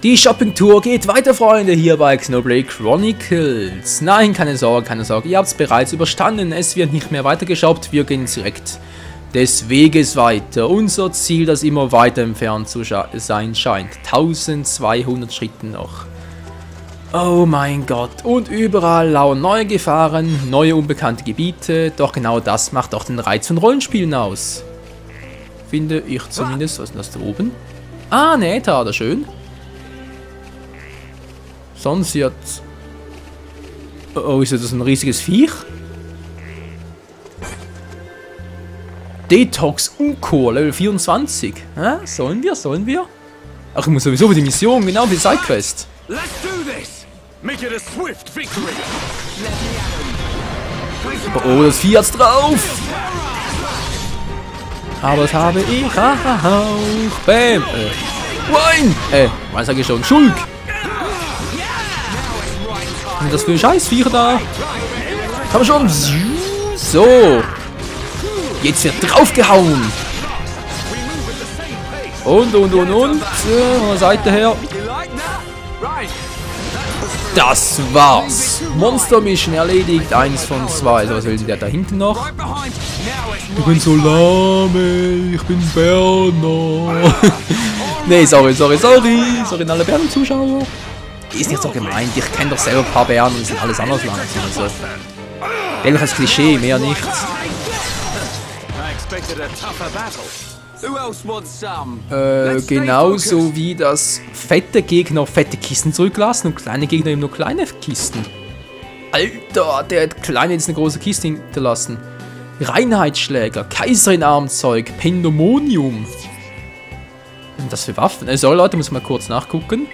Die Shopping-Tour geht weiter, Freunde, hier bei Xenoblade Chronicles. Nein, keine Sorge, ihr habt es bereits überstanden. Es wird nicht mehr weiter geshoppt, wir gehen direkt des Weges weiter. Unser Ziel, das immer weiter entfernt zu sein scheint. 1200 Schritte noch. Oh mein Gott. Und überall lauern neue Gefahren, neue unbekannte Gebiete. Doch genau das macht auch den Reiz von Rollenspielen aus. Finde ich zumindest. Was ist das da oben? Ah, eine Äther, schön. Sonst jetzt... Oh, ist das ein riesiges Viech? Detox Uncore, Level 24. Hä? Sollen wir? Ach, ich muss sowieso für die Mission, genau für die Sidequest. Oh, das Vieh hat's drauf. Aber das habe ich auch. Bam. Wine. Was sag ich schon? Schulk. Was sind das für Scheißviecher da? Komm schon. So. Jetzt wird draufgehauen. Und. Von der Seite her. Das war's. Monster Mission erledigt. 1 von 2. Also, was will der da hinten noch? Ich bin so lahme. Ich bin Berner. Nee, sorry an alle Berner-Zuschauer. Ist nicht so gemeint. Ich kenne doch selber ein paar Bären und sind alles anders lang. Also, welches Klischee, mehr nichts. Genauso wie das fette Gegner fette Kisten zurücklassen und kleine Gegner eben nur kleine Kisten. Alter, der hat kleine jetzt eine große Kiste hinterlassen. Reinheitsschläger, Kaiserin-Armzeug, Pandemonium. Was sind das für Waffen? So Leute, muss mal kurz nachgucken.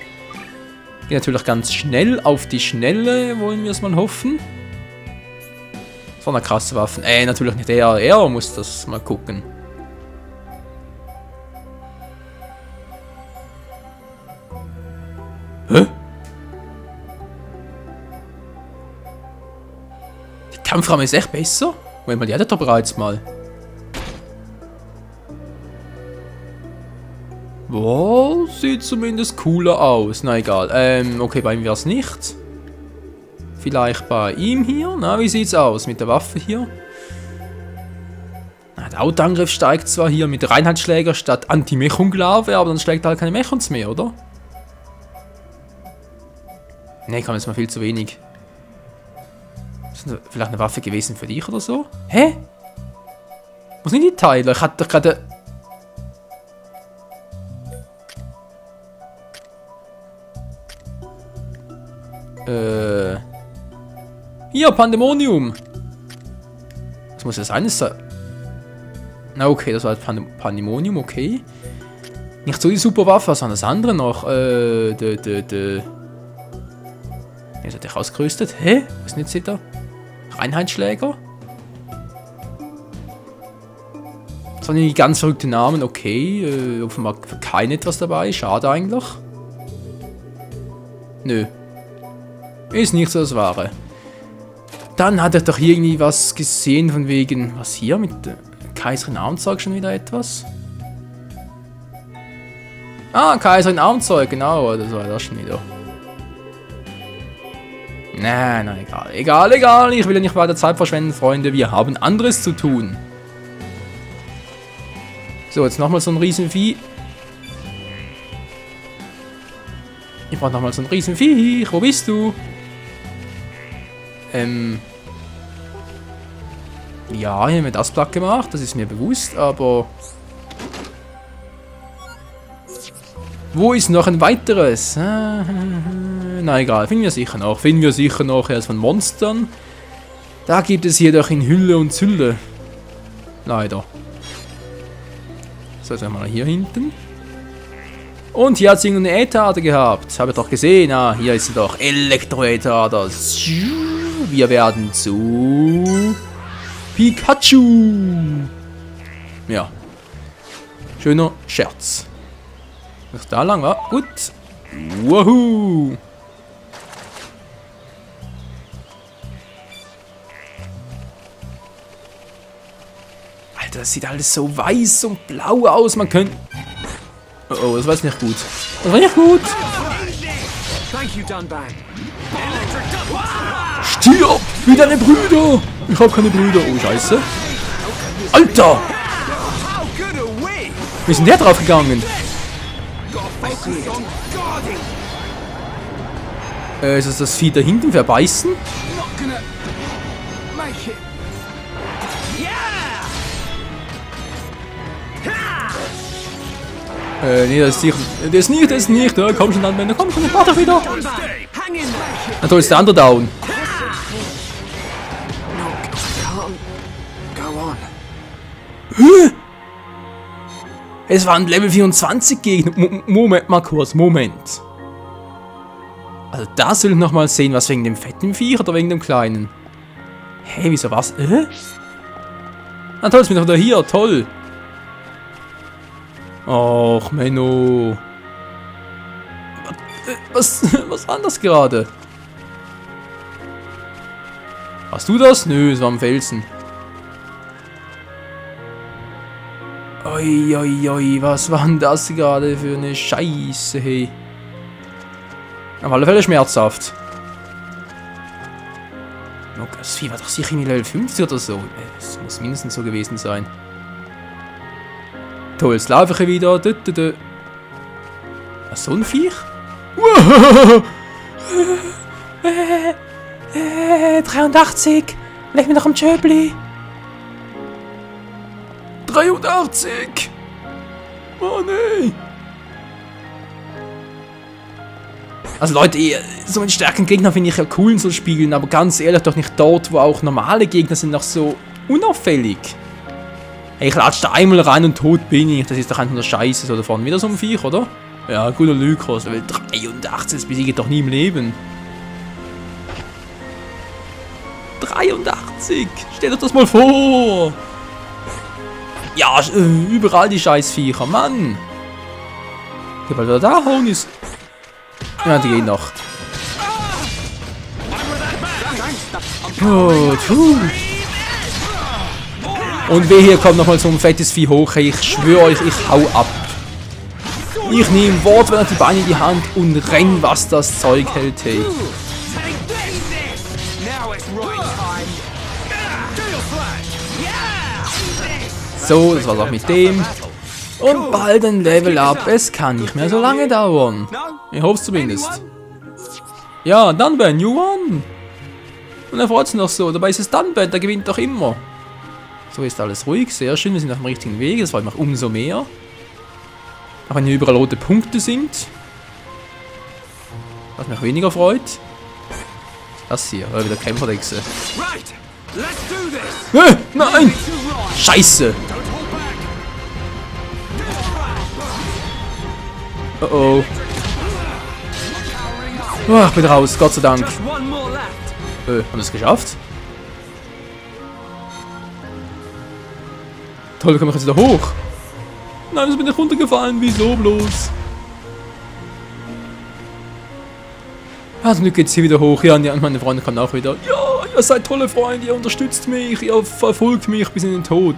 Geht natürlich ganz schnell auf die Schnelle, wollen wir es mal hoffen. So eine krasse Waffen. Natürlich nicht er muss das mal gucken. Hä? Die Kampfrahmen ist echt besser? Moment mal, die hatte doch bereits mal. Boah, sieht zumindest cooler aus. Na egal. Okay, bei ihm wäre es nicht. Vielleicht bei ihm hier. Na, wie sieht's aus mit der Waffe hier? Na, der Autoangriff steigt zwar hier mit Reinheitsschläger statt Anti-Mechon-Glave, aber dann schlägt halt keine Mechons mehr, oder? Ne, kam jetzt mal viel zu wenig. Ist das vielleicht eine Waffe gewesen für dich oder so? Hä? Wo sind die Teile? Ich hatte doch gerade... Hier, Pandemonium! Was muss das sein? Na okay, das war Pandemonium, okay. Nicht so die super Waffe, was war das andere noch? Jetzt hat er ausgerüstet. Hä? Was ist denn jetzt da? Reinheitsschläger? Das waren die ganz verrückte Namen, okay. Offenbar kein etwas dabei, schade eigentlich. Nö. Ist nicht so das Wahre. Dann hat er doch irgendwie was gesehen von wegen... Was hier mit Kaiserin Armzeug schon wieder etwas? Ah, Kaiserin Armzeug, genau. Das war das schon wieder. Na, egal. Egal. Ich will ja nicht weiter Zeit verschwenden, Freunde. Wir haben anderes zu tun. So, jetzt nochmal so ein Riesenvieh. Ich brauche nochmal so ein Riesenvieh. Wo bist du? Ja, hier haben wir das platt gemacht. Das ist mir bewusst, aber... Wo ist noch ein weiteres? Na egal, finden wir sicher noch. Er ist von Monstern. Da gibt es jedoch in Hülle und Zülle. Leider. So, jetzt mal hier hinten. Und hier hat sie eine Äther gehabt. Habe ich doch gesehen. Ah, hier ist sie doch. Elektro-Äther. Wir werden zu... Pikachu. Ja. Schöner Scherz. Was da lang war? Gut. Woohoo. Alter, das sieht alles so weiß und blau aus. Man könnte... Oh, das war jetzt nicht gut. Das war nicht gut. Stirb! Wie deine Brüder! Ich hab keine Brüder. Oh, scheiße. Alter! Wie ist denn der drauf gegangen? Ist das das Vieh da hinten verbeißen? Nee, das ist sicher. Das ist nicht. Ja, komm schon, Anwender, komm schon, ich mach doch wieder. Na toll, ist der andere down. Es waren Level 24 Gegner. Moment mal kurz, Moment. Also da soll ich nochmal sehen, was wegen dem fetten Viech oder wegen dem kleinen. Hey, wieso was? Na toll, jetzt bin ich wieder hier, toll. Och, Menno. Was war das gerade? Hast du das? Nö, es war am Felsen. Oi, oi, oi, was war denn das gerade für eine Scheiße, hey. Auf alle Fälle schmerzhaft. Das Vieh war doch sicher in Level 50 oder so. Es muss mindestens so gewesen sein. Toll, jetzt laufe ich wieder. Was, so ein Viech? 83! Leg mir doch am Tschöbli! 83! Oh nee! Also Leute, so einen starken Gegner finde ich ja cool in so Spielen, aber ganz ehrlich doch nicht dort, wo auch normale Gegner sind, noch so unauffällig. Hey, ich latsche da einmal rein und tot bin ich. Das ist doch einfach nur Scheiße. So, da vorne wieder so ein Viech, oder? Ja, guter Lykos. Level 83, das besiege ich doch nie im Leben. 83! Stell euch das mal vor! Ja, überall die Scheißviecher, Mann! Okay, weil wir da hauen ist. Ja, die gehen noch. Oh, und wehe, hier kommt nochmal so ein fettes Vieh hoch. Hey, ich schwöre euch, ich hau ab. Ich nehme wortwörtlich die Beine in die Hand und renn, was das Zeug hält, hey. So, das war's auch mit dem. Und bald ein Level Up. Es kann nicht mehr so lange dauern. Ich hoffe es zumindest. Ja, Dunban, you won. Und er freut sich noch so. Dabei ist es Dunban, der gewinnt doch immer. So ist alles ruhig, sehr schön. Wir sind auf dem richtigen Weg. Das freut mich umso mehr. Auch wenn hier überall rote Punkte sind. Was mich weniger freut. Das hier, oder wieder Kämpferdechse. Nein! Scheiße! Oh oh. Oh, ich bin raus, Gott sei Dank. Haben wir es geschafft? Toll, komme ich jetzt wieder hoch? Nein, jetzt bin ich runtergefallen. Wieso bloß? Ah, zum Glück geht's hier wieder hoch. Ja, und meine Freunde kommen auch wieder. Ja, ihr seid tolle Freunde, ihr unterstützt mich, ihr verfolgt mich bis in den Tod.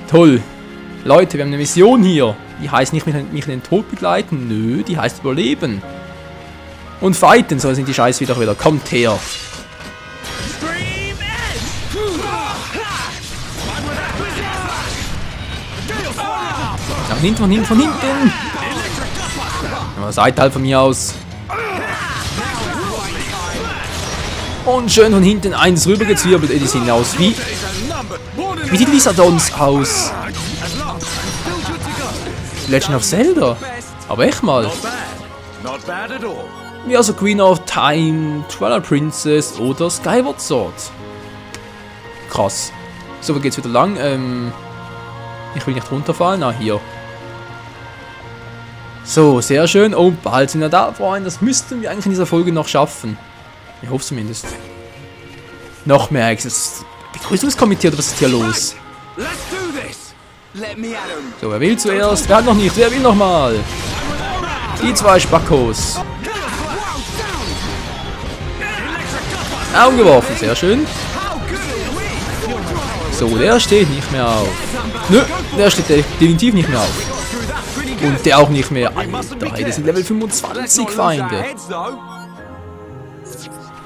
Toll. Leute, wir haben eine Mission hier. Die heißt nicht mich in den Tod begleiten. Nö, die heißt überleben. Und fighten, so sind die Scheiß wieder. Kommt her. Von hinten, von hinten, von hinten. Ja, seid halt von mir aus. Und schön von hinten eins rübergezwirbelt. Die sehen aus wie die Lizardons aus Legend of Zelda. Aber echt mal. Wie also Queen of Time, Twilight Princess oder Skyward Sword. Krass. So, wo geht's wieder lang? Ich will nicht runterfallen. Ah, hier. So, sehr schön. Oh, bald sind wir da, Freunde. Das müssten wir eigentlich in dieser Folge noch schaffen. Ich hoffe zumindest. Noch mehr Access. Begrüßungskomitee oder was ist hier los? So, wer will zuerst? Wer hat noch nicht? Wer will noch mal? Die zwei Spackos. Augen geworfen, sehr schön. So, der steht nicht mehr auf. Nö, der steht definitiv nicht mehr auf. Und der auch nicht mehr. Alter, hey, das sind Level 25 Feinde.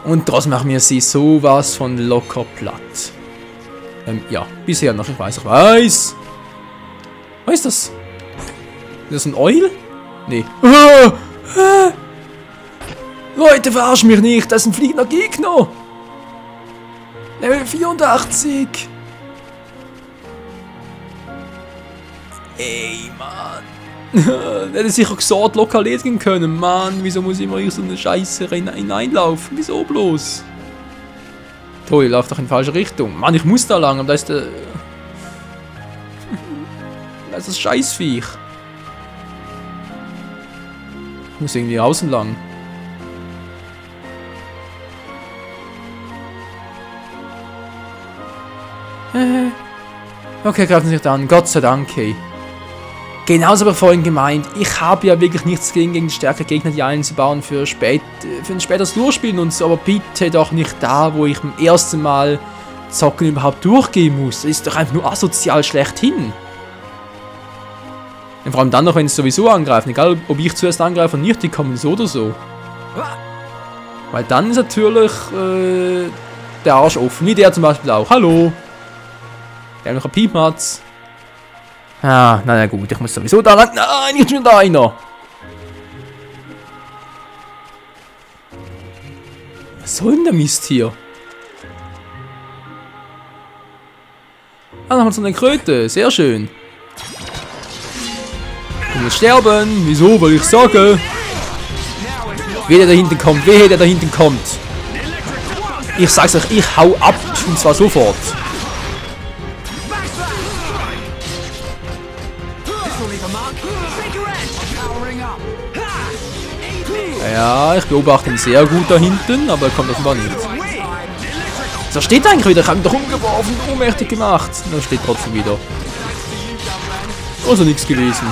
Und trotzdem machen wir sie sowas von locker platt. Ja, bisher noch, ich weiß. Was ist das? Ist das ein Eul? Nee. Leute, verarsch mich nicht, das ist ein fliegender Gegner. Level 84. Ey, Mann. Der hätte sicher gesagt, locker erledigen können. Mann, wieso muss ich immer in so eine Scheiße hineinlaufen? Wieso bloß? Toll, ich laufe doch in die falsche Richtung. Mann, ich muss da lang, aber da ist der... da ist das Scheißviech. Ich muss irgendwie außen lang. Okay, greifen Sie sich an. Gott sei Dank, hey. Genauso habe ich vorhin gemeint, ich habe ja wirklich nichts gegen stärkere Gegner, die einzubauen für ein späteres Durchspielen und so, aber bitte doch nicht da, wo ich beim ersten Mal zocken überhaupt durchgehen muss. Das ist doch einfach nur asozial schlechthin. Und vor allem dann noch, wenn sie sowieso angreifen, egal ob ich zuerst angreife oder nicht, die kommen so oder so. Weil dann ist natürlich der Arsch offen, wie der zum Beispiel auch. Hallo! Der hat noch ein Piepmatz. Ah, na gut, ich muss sowieso da lang. Nein, nicht schon da einer. Was soll denn der Mist hier? Ah, noch mal so eine Kröte. Sehr schön. Du musst sterben. Wieso? Weil ich sage. Wehe, der da hinten kommt. Wehe, der da hinten kommt. Ich sag's euch, ich hau ab. Und zwar sofort. Ja, ich beobachte ihn sehr gut da hinten, aber er kommt offenbar nicht. So steht er eigentlich wieder, ich habe ihn doch umgeworfen, ohnmächtig gemacht. Da steht trotzdem wieder. Also nichts gewesen.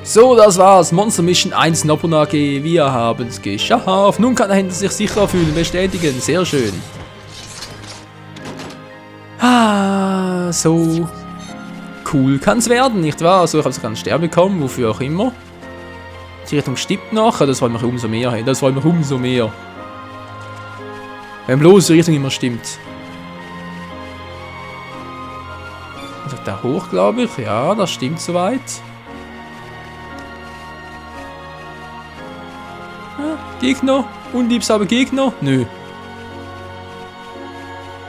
So, das war's. Monster Mission 1 Nobunage. Wir haben es geschafft. Nun kann er hinter sich sicher fühlen. Bestätigen. Sehr schön. Ah, so cool kann es werden, nicht wahr? Also, ich habe sogar einen Stern bekommen, wofür auch immer. Die Richtung stimmt noch. Das wollen wir umso mehr. Das wollen wir umso mehr. Wenn bloß die Richtung immer stimmt. Also da hoch, glaube ich. Ja, das stimmt soweit. Gegner? Unliebsame Gegner? Nö.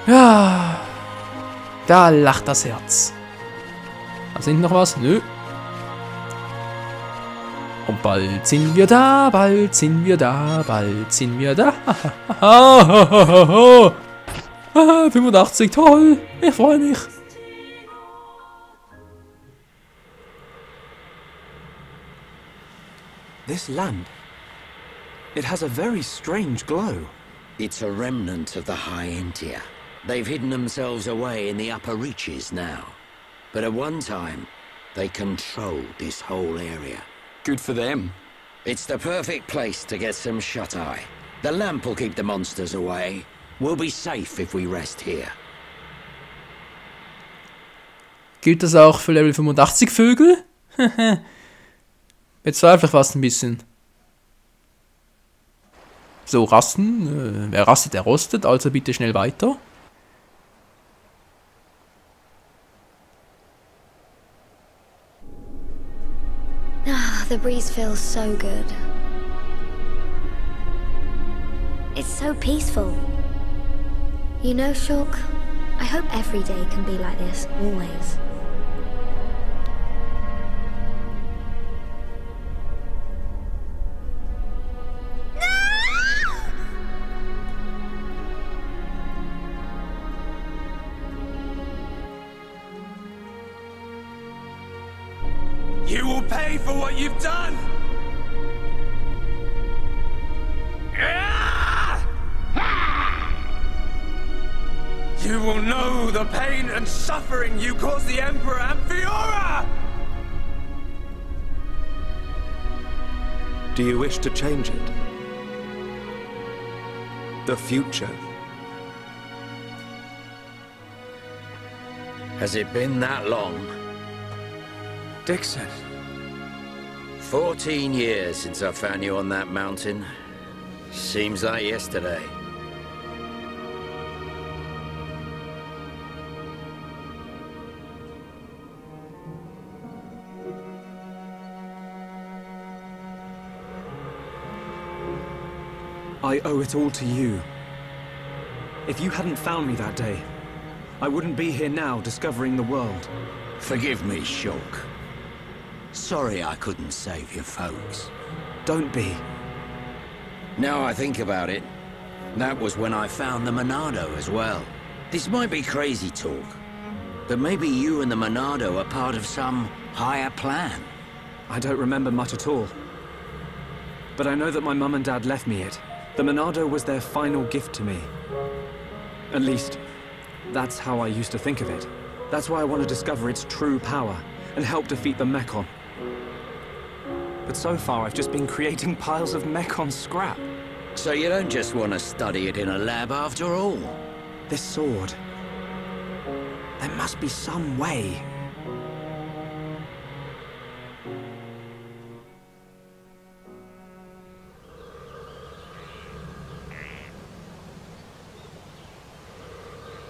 Ja. Da lacht das Herz. Da sind noch was? Nö. Und bald sind wir da, bald sind wir da, bald sind wir da. 85, toll. Ich freue mich. This land. It has a very strange glow. It's a remnant of the High Entia. They've hidden themselves away in the upper reaches now. But at one time, they controlled this whole area. Good for them. It's the perfect place to get some shut-eye. The lamp will keep the monsters away. We'll be safe if we rest here. Gilt das auch für Level 85 Vögel? Bezweifle ich fast ein bisschen. So, rasten. Wer rastet, der rostet. Also bitte schnell weiter. Ah, the breeze feels so good. It's so peaceful. You know, Shulk, I hope every day can be like this, always. You will pay for what you've done! You will know the pain and suffering you caused the Emperor and Fiora! Do you wish to change it? The future. Has it been that long? Dixon. 14 years since I found you on that mountain. Seems like yesterday. I owe it all to you. If you hadn't found me that day, I wouldn't be here now discovering the world. Forgive me, Shulk. Sorry I couldn't save your folks. Don't be. Now I think about it, that was when I found the Monado as well. This might be crazy talk, but maybe you and the Monado are part of some higher plan. I don't remember much at all. But I know that my mum and dad left me it. The Monado was their final gift to me. At least, that's how I used to think of it. That's why I want to discover its true power and help defeat the Mechon. But so far, I've just been creating piles of Mechon scrap. So you don't just want to study it in a lab after all? This sword... there must be some way.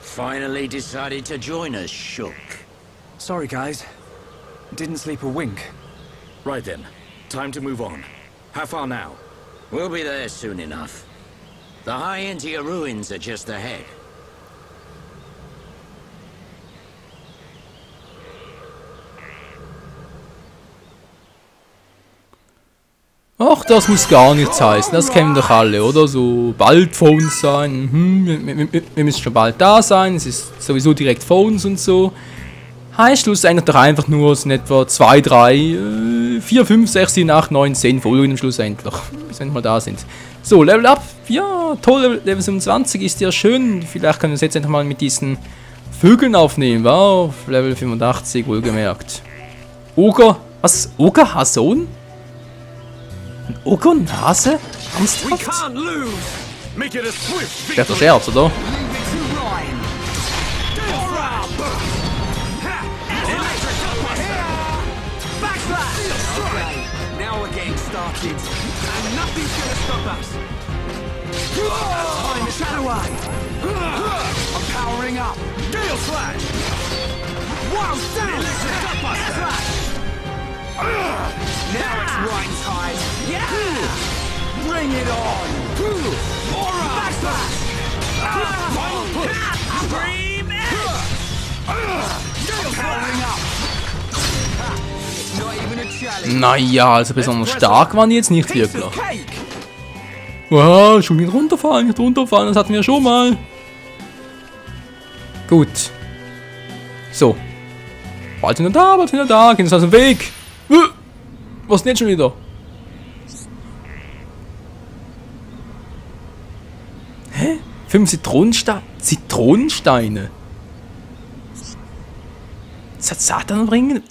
Finally decided to join us, Shulk. Sorry, guys. Didn't sleep a wink. Right then. Time to move on. How far now? We'll be there soon enough. The High-Intia ruins are just ahead. Ach, das muss gar nichts heißen. Das kennen doch alle, oder? So bald vor uns sein. Wir müssen schon bald da sein. Es ist sowieso direkt vor uns und so. Heißt schlussendlich doch einfach nur, es sind etwa 2, 3, 4, 5, 6, 7, 8, 9, 10 Folgen schlussendlich. Bis wir mal da sind. So, Level Up. Ja, toll. Level 27 ist ja schön. Vielleicht können wir es jetzt einfach mal mit diesen Vögeln aufnehmen. Wow, Level 85, wohlgemerkt. Oger. Was? Oger Hason? Ein Oger und Nase? Ernsthaft? Der hat der Scherz, oder? Now it's right time. Yeah! Bring it on! Backslash! Scream powering up! Not even a challenge. Naja, also besonders stark waren die jetzt nicht wirklich. Wow, schon nicht runterfallen, das hatten wir schon mal. Gut. So. Bald sind wir da, gehen uns aus dem Weg. Was denn jetzt schon wieder? Hä? 5 Zitronensteine? Das hat Satan bringen?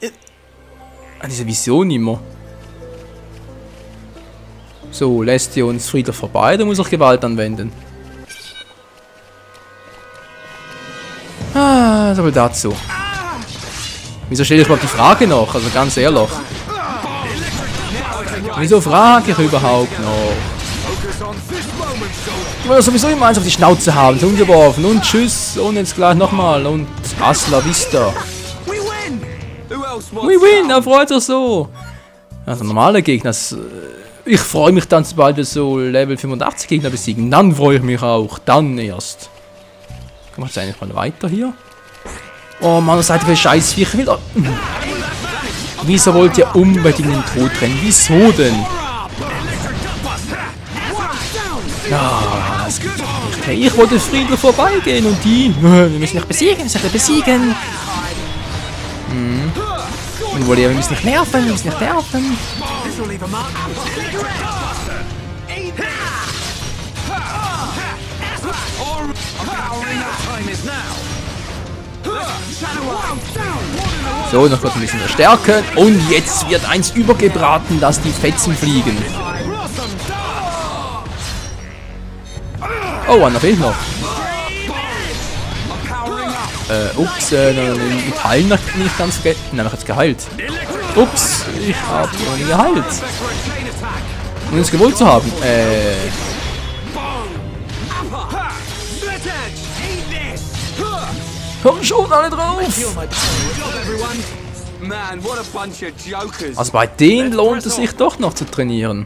An diese Vision immer. So, lässt ihr uns friedlich vorbei, da muss ich Gewalt anwenden. Ah, so viel dazu. Wieso stelle ich überhaupt die Frage noch? Also ganz ehrlich. Wieso frage ich überhaupt noch? Ich will sowieso immer eins auf die Schnauze haben, so umgeworfen und tschüss und jetzt gleich nochmal und hasta la vista. We win, er freut sich so. Also normale Gegner, ich freue mich dann, sobald wir so Level 85 Gegner besiegen, dann freue ich mich auch, dann erst. Kommen wir jetzt eigentlich mal weiter hier? Oh Mann, was seid ihr für Scheißviecher wieder? Wieso wollt ihr unbedingt den Tod rennen? Wieso denn? Ja, das geht doch nicht. Hey, ich wollte friedlich vorbeigehen und die... Wir müssen dich besiegen, wir müssen dich besiegen. Und wollt ihr, wir müssen dich nerven, So, noch kurz ein bisschen verstärken. Und jetzt wird eins übergebraten, dass die Fetzen fliegen. Oh, einer fehlt noch. Ups, mit Heilen nicht ganz vergessen. Nein, ich hab's geheilt. Ups, ich hab noch nie geheilt. Um es gewollt zu haben. Komm schon, alle drauf! Also bei denen lohnt es sich doch noch zu trainieren.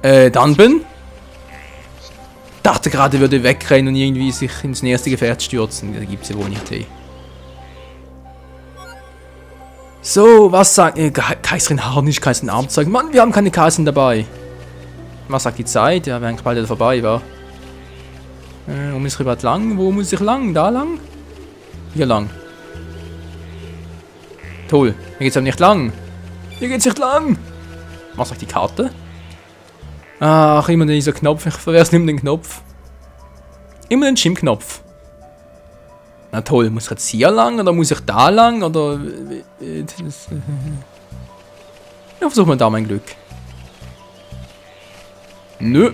Dunban? Dachte gerade, würde wegrennen und irgendwie sich ins nächste Gefährt stürzen. Da gibt's ja wohl nicht. Hey. So, was sagt Kaiserin Harnisch, Kaiserin Armzeug? Mann, wir haben keine Kaiserin dabei. Was sagt die Zeit? Ja, wir sind bald wieder vorbei, wa? Wo muss ich überhaupt lang? Wo muss ich lang? Da lang? Hier lang. Toll. Hier geht's aber nicht lang. Hier geht's nicht lang. Was sagt die Karte? Ach, immer dieser Knopf. Ich verwehre nicht den Knopf. Immer den Schirmknopf. Na toll, muss ich jetzt hier lang oder muss ich da lang oder... Ja, versuchen wir da mein Glück. Nö.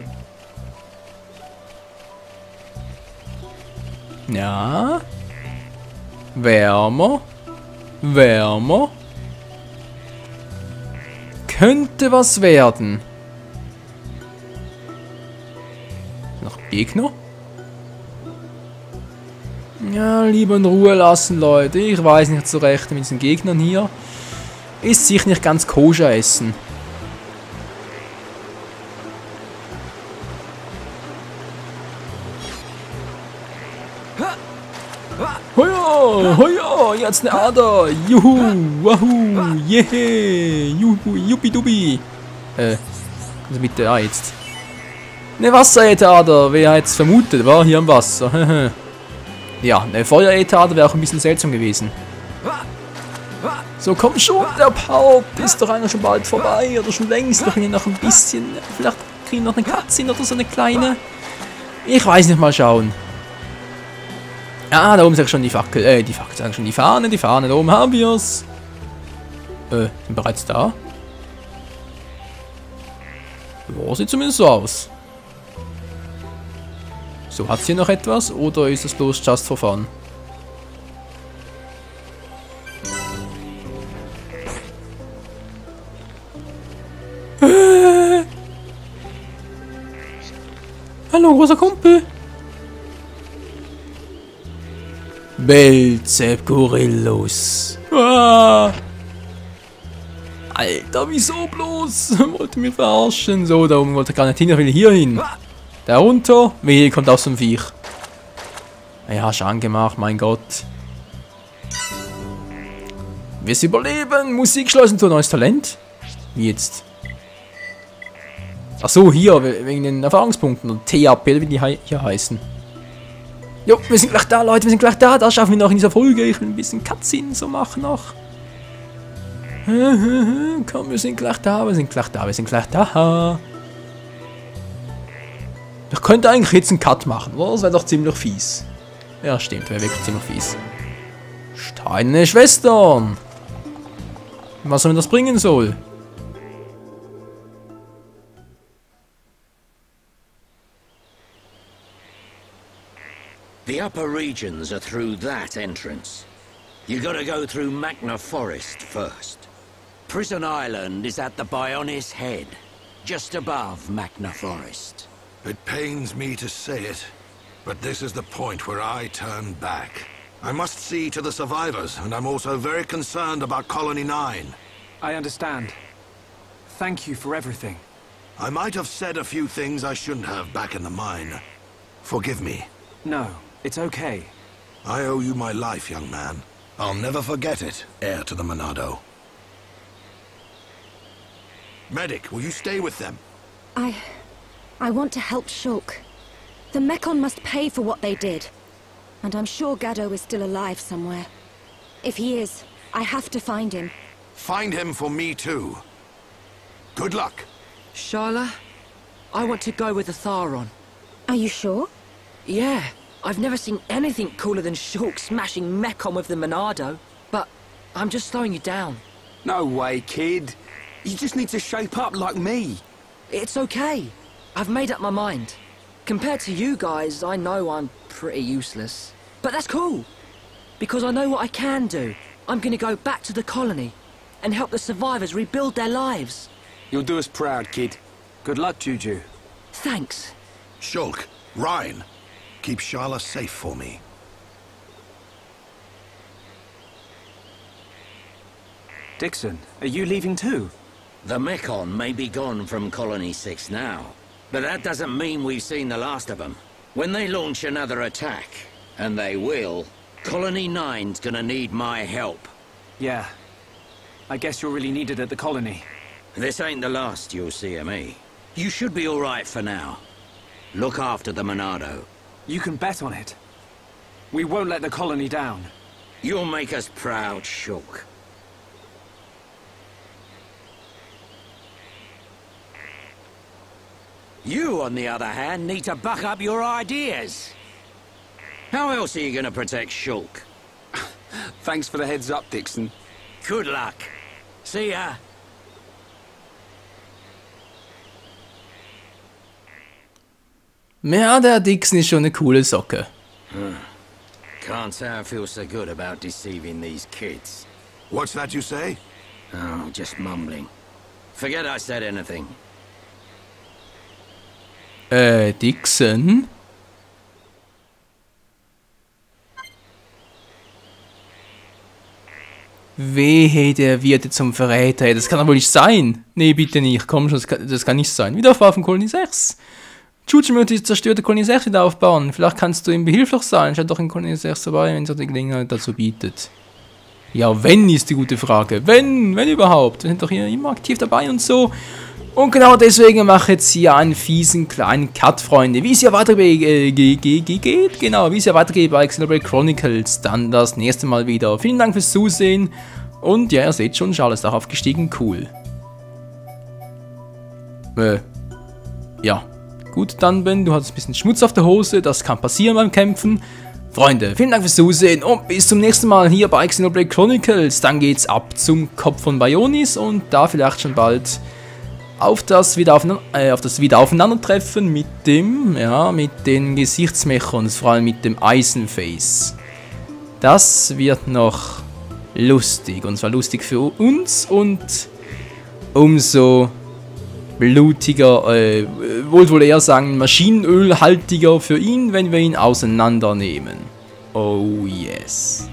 Ja. Wärmer. Wärmer. Könnte was werden. Noch Gegner? Ja, lieber in Ruhe lassen, Leute. Ich weiß nicht so recht mit diesen Gegnern hier. Ist sich nicht ganz koscher essen. Hoja, hoja, jetzt eine Ader. Juhu, wahoo, jehe, juhu, juppie-dubi. Also bitte, jetzt. Eine Wasseretader, wer hat es vermutet, war hier am Wasser. Ja, eine Feueretader wäre auch ein bisschen seltsam gewesen. So, komm schon, der Part ist doch einer schon bald vorbei oder schon längst. Doch noch ein bisschen, vielleicht kriegen wir noch eine Cutscene oder so eine kleine. Ich weiß nicht, mal schauen. Ah, da oben ist ja schon die Fackel, die Fackel, schon die Fahne, da oben haben wir's. Sind bereits da? Ja, sieht zumindest so aus. So, hat's hier noch etwas oder ist es bloß just for fun? Hallo, großer Kumpel. Belzebulus. Ah. Alter, wieso bloß? Wollte mich verarschen. So, da oben wollte ich gar nicht hin, ich will hier hin. Da runter. Wehe, kommt aus dem Viech. Ja, schon gemacht, mein Gott. Wir's überleben. Musikschleusen zu neues Talent. Wie jetzt? Ach so, hier, wegen den Erfahrungspunkten. Und TAP, wie die hier heißen. Jo, wir sind gleich da, Leute, wir sind gleich da. Das schaffen wir noch in dieser Folge. Ich will ein bisschen Cutscene so machen noch. Komm, wir sind gleich da, wir sind gleich da, wir sind gleich da. Ich könnte eigentlich jetzt einen Cut machen, oder? Das wäre doch ziemlich fies. Ja, stimmt, wäre wirklich ziemlich fies. Steinerne Schwestern. Was soll das bringen soll? The upper regions are through that entrance. You gotta go through Magna Forest first. Prison Island is at the Bionis Head, just above Magna Forest. It pains me to say it, but this is the point where I turn back. I must see to the survivors, and I'm also very concerned about Colony 9. I understand. Thank you for everything. I might have said a few things I shouldn't have back in the mine. Forgive me. No, it's okay. I owe you my life, young man. I'll never forget it, heir to the Monado. Medic, will you stay with them? I want to help Shulk. The Mekon must pay for what they did. And I'm sure Gaddo is still alive somewhere. If he is, I have to find him. Find him for me too. Good luck. Sharla, I want to go with the Tharon. Are you sure? Yeah, I've never seen anything cooler than Shulk smashing Mekon with the Monado. But I'm just slowing you down. No way, kid. You just need to shape up like me. It's okay. I've made up my mind. Compared to you guys, I know I'm pretty useless. But that's cool, because I know what I can do. I'm gonna go back to the colony and help the survivors rebuild their lives. You'll do us proud, kid. Good luck, Juju. Thanks. Shulk, Ryan, keep Sharla safe for me. Dixon, are you leaving too? The Mekon may be gone from Colony 6 now, but that doesn't mean we've seen the last of them. When they launch another attack, and they will, Colony 9's gonna need my help. Yeah. I guess you're really needed at the colony. This ain't the last you'll see of me. You should be all right for now. Look after the Monado. You can bet on it. We won't let the colony down. You'll make us proud, Shulk. You, on the other hand, need to buck up your ideas. How else are you gonna protect Shulk? Thanks for the heads up, Dixon. Good luck. See ya. Ja, der Dixon ist schon eine coole Socke. Can't say I feel so good about deceiving these kids. What's that you say? Oh, just mumbling. Forget I said anything. Dixon? Wehe, der wird jetzt zum Verräter. Das kann doch wohl nicht sein. Nee, bitte nicht. Komm schon, das kann nicht sein. Wieder aufbau von Kolonie 6. Juju möchte die zerstörte Kolonie 6 wieder aufbauen. Vielleicht kannst du ihm behilflich sein. Schaut doch in Kolonie 6 dabei, wenn es die Gelegenheit dazu bietet. Ja, wenn ist die gute Frage. Wenn überhaupt. Wir sind doch hier immer aktiv dabei und so. Und genau deswegen mache ich jetzt hier einen fiesen kleinen Cut, Freunde. Wie es ja weitergeht, wie es ja weitergeht bei Xenoblade Chronicles, dann das nächste Mal wieder. Vielen Dank fürs Zusehen. Und ja, ihr seht schon, Charles ist auch aufgestiegen, cool. Ja. Gut, dann Ben, du hast ein bisschen Schmutz auf der Hose, das kann passieren beim Kämpfen. Freunde, vielen Dank fürs Zusehen und bis zum nächsten Mal hier bei Xenoblade Chronicles. Dann geht's ab zum Kopf von Baionis und da vielleicht schon bald auf das Wiederaufeinandertreffen mit den Gesichtsmechons, vor allem mit dem Eisenface. Das wird noch lustig, und zwar lustig für uns und umso blutiger, wollte wohl eher sagen, maschinenölhaltiger für ihn, wenn wir ihn auseinandernehmen. Oh yes.